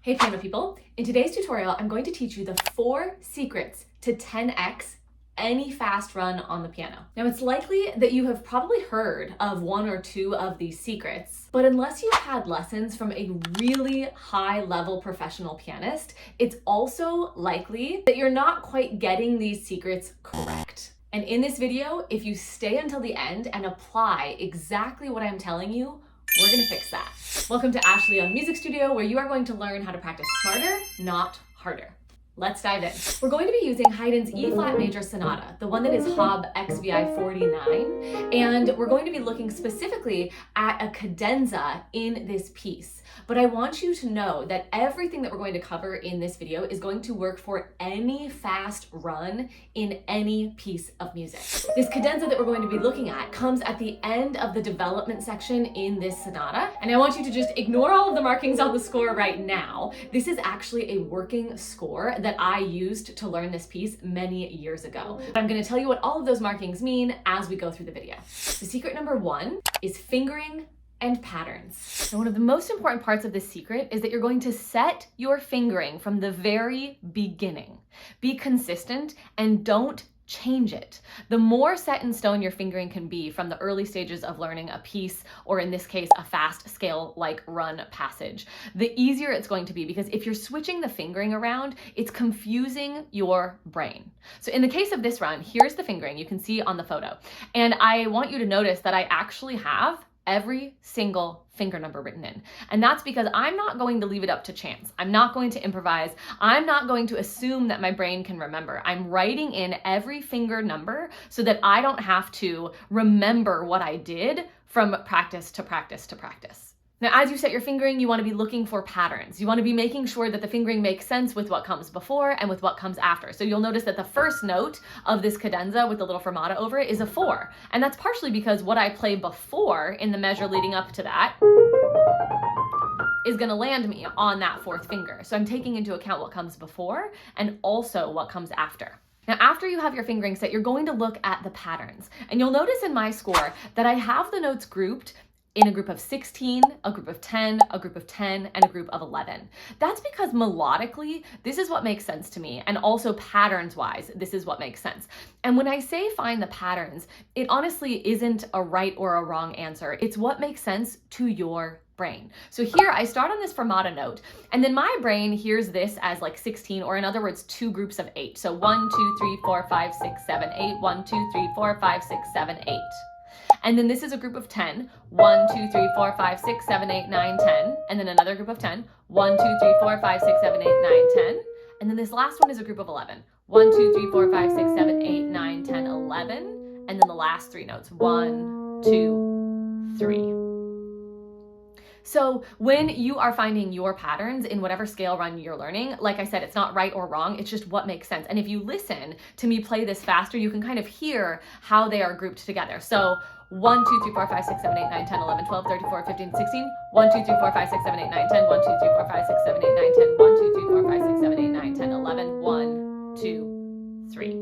Hey piano people, in today's tutorial I'm going to teach you the 4 secrets to 10x any fast run on the piano. Now it's likely that you have probably heard of 1 or 2 of these secrets, but unless you've had lessons from a really high level professional pianist, it's also likely that you're not quite getting these secrets correct. And in this video, if you stay until the end and apply exactly what I'm telling you, we're gonna fix that. Welcome to Ashley on Music Studio, where you are going to learn how to practice smarter, not harder. Let's dive in. We're going to be using Haydn's E-flat major sonata, the one that is Hob XVI 49, and we're going to be looking specifically at a cadenza in this piece. But I want you to know that everything that we're going to cover in this video is going to work for any fast run in any piece of music. This cadenza that we're going to be looking at comes at the end of the development section in this sonata, and I want you to just ignore all of the markings on the score right now. This is actually a working score that I used to learn this piece many years ago. But I'm going to tell you what all of those markings mean as we go through the video. The secret number 1 is fingering and patterns. Now, one of the most important parts of this secret is that you're going to set your fingering from the very beginning. Be consistent and don't change it. The more set in stone your fingering can be from the early stages of learning a piece, or in this case, a fast scale like run passage, the easier it's going to be, because if you're switching the fingering around, it's confusing your brain. So in the case of this run, here's the fingering you can see on the photo. And I want you to notice that I actually have every single finger number written in. And that's because I'm not going to leave it up to chance. I'm not going to improvise. I'm not going to assume that my brain can remember. I'm writing in every finger number so that I don't have to remember what I did from practice to practice to practice. Now, as you set your fingering, you want to be looking for patterns. You want to be making sure that the fingering makes sense with what comes before and with what comes after. So you'll notice that the first note of this cadenza with the little fermata over it is a 4. And that's partially because what I play before in the measure leading up to that is going to land me on that 4th finger. So I'm taking into account what comes before and also what comes after. Now, after you have your fingering set, you're going to look at the patterns. And you'll notice in my score that I have the notes grouped in a group of 16, a group of 10, a group of 10, and a group of 11. That's because melodically, this is what makes sense to me, and also patterns-wise, this is what makes sense. And when I say find the patterns, it honestly isn't a right or a wrong answer. It's what makes sense to your brain. So here I start on this fermata note, and then my brain hears this as like 16, or in other words, 2 groups of 8. So 1, 2, 3, 4, 5, 6, 7, 8, 1, 2, 3, 4, 5, 6, 7, 8. And then this is a group of 10. 1, 2, 3, 4, 5, 6, 7, 8, 9, 10. And then another group of 10. 1, 2, 3, 4, 5, 6, 7, 8, 9, 10. And then this last one is a group of 11. 1, 2, 3, 4, 5, 6, 7, 8, 9, 10, 11. And then the last 3 notes. 1, 2, 3. So when you are finding your patterns in whatever scale run you're learning, like I said, it's not right or wrong, it's just what makes sense. And if you listen to me play this faster, you can kind of hear how they are grouped together. So 1, 2, 3, 4, 5, 6, 7, 8, 9, 10, 11, 12, 34, 15, 16. 1, 2, 3, 4, 5, 6, 7, 8, 9, 10. 1, 2, 3, 4, 5, 6, 7, 8, 9, 10. 1, 2, 3, 4, 5, 6, 7, 8, 9, 10, 11. 1, 2, 3.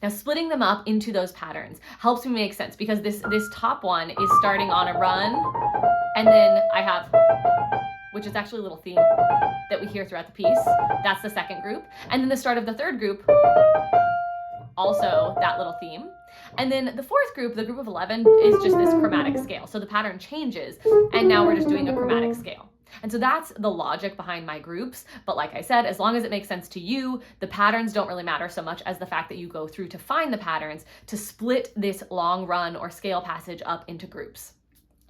Now, splitting them up into those patterns helps me make sense, because this top one is starting on a run, and then I have, which is actually a little theme that we hear throughout the piece. That's the second group. And then the start of the third group, also that little theme. And then the 4th group, the group of 11, is just this chromatic scale. So the pattern changes, and now we're just doing a chromatic scale. And so that's the logic behind my groups. But like I said, as long as it makes sense to you, the patterns don't really matter so much as the fact that you go through to find the patterns to split this long run or scale passage up into groups.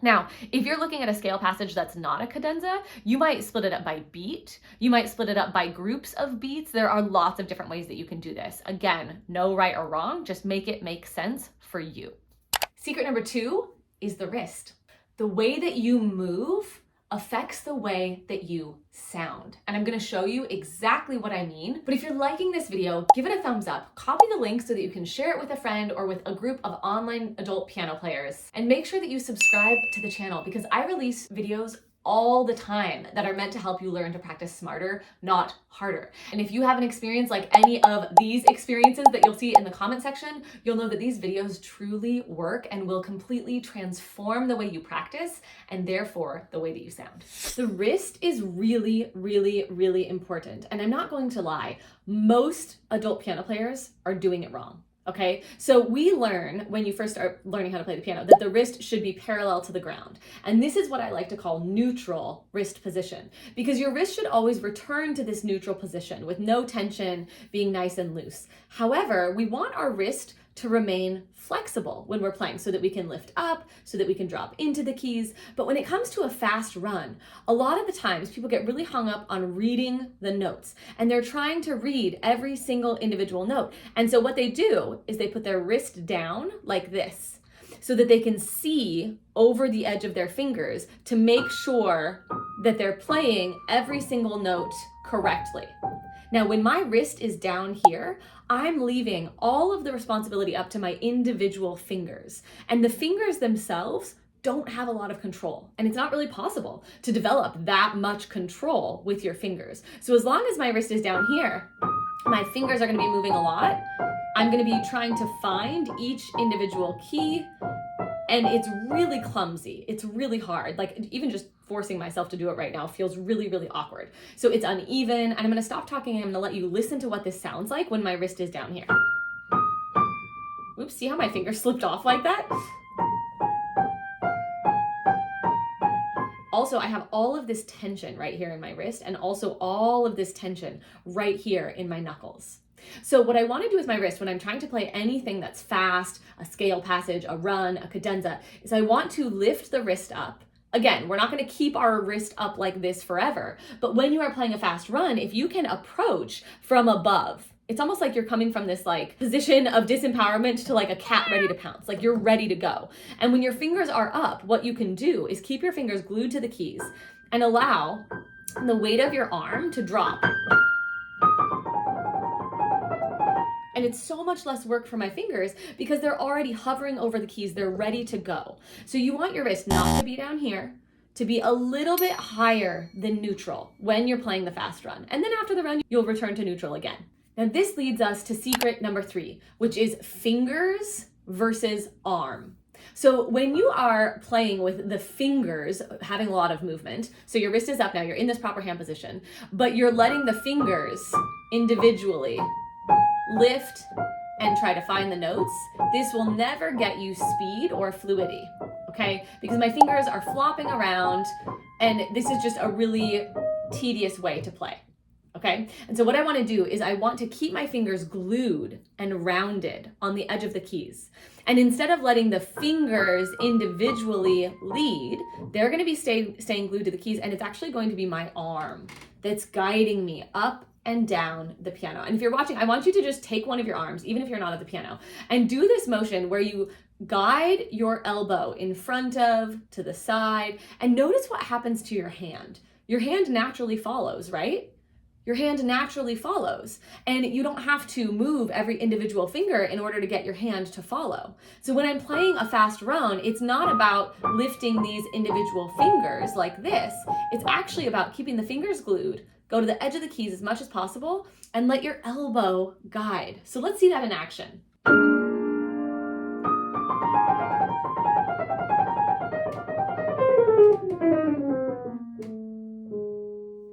Now, if you're looking at a scale passage that's not a cadenza, you might split it up by beat. You might split it up by groups of beats. There are lots of different ways that you can do this. Again, no right or wrong, just make it make sense for you. Secret number 2 is the wrist. The way that you move affects the way that you sound. And I'm gonna show you exactly what I mean. But if you're liking this video, give it a thumbs up, copy the link so that you can share it with a friend or with a group of online adult piano players. And make sure that you subscribe to the channel, because I release videos all the time that are meant to help you learn to practice smarter, not harder. And if you have an experience like any of these experiences that you'll see in the comment section, you'll know that these videos truly work and will completely transform the way you practice and therefore the way that you sound. The wrist is really, really, really important. And I'm not going to lie, most adult piano players are doing it wrong. Okay, so we learn when you first start learning how to play the piano that the wrist should be parallel to the ground. And this is what I like to call neutral wrist position, because your wrist should always return to this neutral position with no tension, being nice and loose. However, we want our wrist to remain flexible when we're playing so that we can lift up, so that we can drop into the keys. But when it comes to a fast run, a lot of the times people get really hung up on reading the notes and they're trying to read every single individual note. And so what they do is they put their wrist down like this so that they can see over the edge of their fingers to make sure that they're playing every single note correctly. Now, when my wrist is down here, I'm leaving all of the responsibility up to my individual fingers. And the fingers themselves don't have a lot of control. And it's not really possible to develop that much control with your fingers. So as long as my wrist is down here, my fingers are going to be moving a lot. I'm going to be trying to find each individual key. And it's really clumsy. It's really hard. Like even just forcing myself to do it right now feels really, really awkward. So it's uneven. And I'm gonna stop talking and I'm gonna let you listen to what this sounds like when my wrist is down here. Oops, see how my finger slipped off like that? Also, I have all of this tension right here in my wrist and also all of this tension right here in my knuckles. So what I want to do with my wrist when I'm trying to play anything that's fast, a scale passage, a run, a cadenza, is I want to lift the wrist up. Again, we're not going to keep our wrist up like this forever, but when you are playing a fast run, if you can approach from above, it's almost like you're coming from this like position of disempowerment to like a cat ready to pounce, like you're ready to go. And when your fingers are up, what you can do is keep your fingers glued to the keys and allow the weight of your arm to drop. And it's so much less work for my fingers because they're already hovering over the keys. They're ready to go. So you want your wrist not to be down here, to be a little bit higher than neutral when you're playing the fast run. And then after the run, you'll return to neutral again. Now this leads us to secret number 3, which is fingers versus arm. So when you are playing with the fingers having a lot of movement, so your wrist is up now, you're in this proper hand position, but you're letting the fingers individually lift and try to find the notes, this will never get you speed or fluidity, okay? Because my fingers are flopping around and this is just a really tedious way to play, okay? And so what I want to do is I want to keep my fingers glued and rounded on the edge of the keys. And instead of letting the fingers individually lead, they're going to be staying glued to the keys, and it's actually going to be my arm that's guiding me up and down the piano. And if you're watching, I want you to just take one of your arms, even if you're not at the piano, and do this motion where you guide your elbow in front of, to the side, and notice what happens to your hand. Your hand naturally follows, right? Your hand naturally follows, and you don't have to move every individual finger in order to get your hand to follow. So when I'm playing a fast run, it's not about lifting these individual fingers like this. It's actually about keeping the fingers glued, go to the edge of the keys as much as possible, and let your elbow guide. So let's see that in action.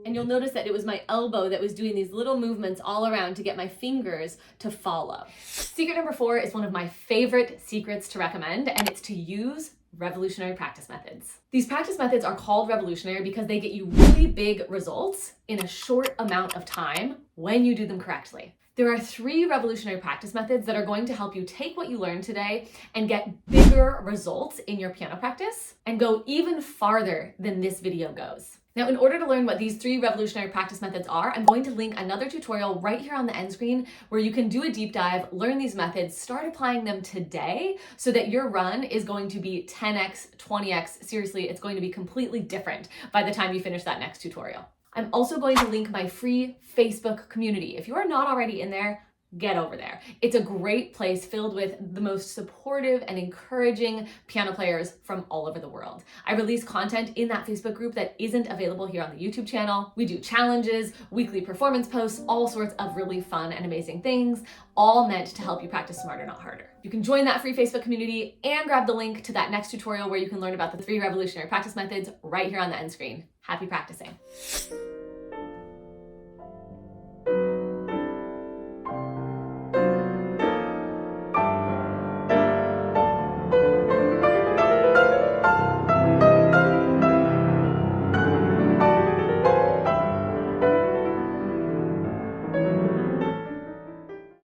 And you'll notice that it was my elbow that was doing these little movements all around to get my fingers to follow. Secret number 4 is one of my favorite secrets to recommend, and it's to use revolutionary practice methods. These practice methods are called revolutionary because they get you really big results in a short amount of time when you do them correctly. There are 3 revolutionary practice methods that are going to help you take what you learned today and get bigger results in your piano practice and go even farther than this video goes. Now, in order to learn what these 3 revolutionary practice methods are, I'm going to link another tutorial right here on the end screen where you can do a deep dive, learn these methods, start applying them today so that your run is going to be 10x, 20x. Seriously, it's going to be completely different by the time you finish that next tutorial. I'm also going to link my free Facebook community. If you are not already in there, get over there. It's a great place filled with the most supportive and encouraging piano players from all over the world. I release content in that Facebook group that isn't available here on the YouTube channel. We do challenges, weekly performance posts, all sorts of really fun and amazing things, all meant to help you practice smarter, not harder. You can join that free Facebook community and grab the link to that next tutorial where you can learn about the 3 revolutionary practice methods right here on the end screen. Happy practicing.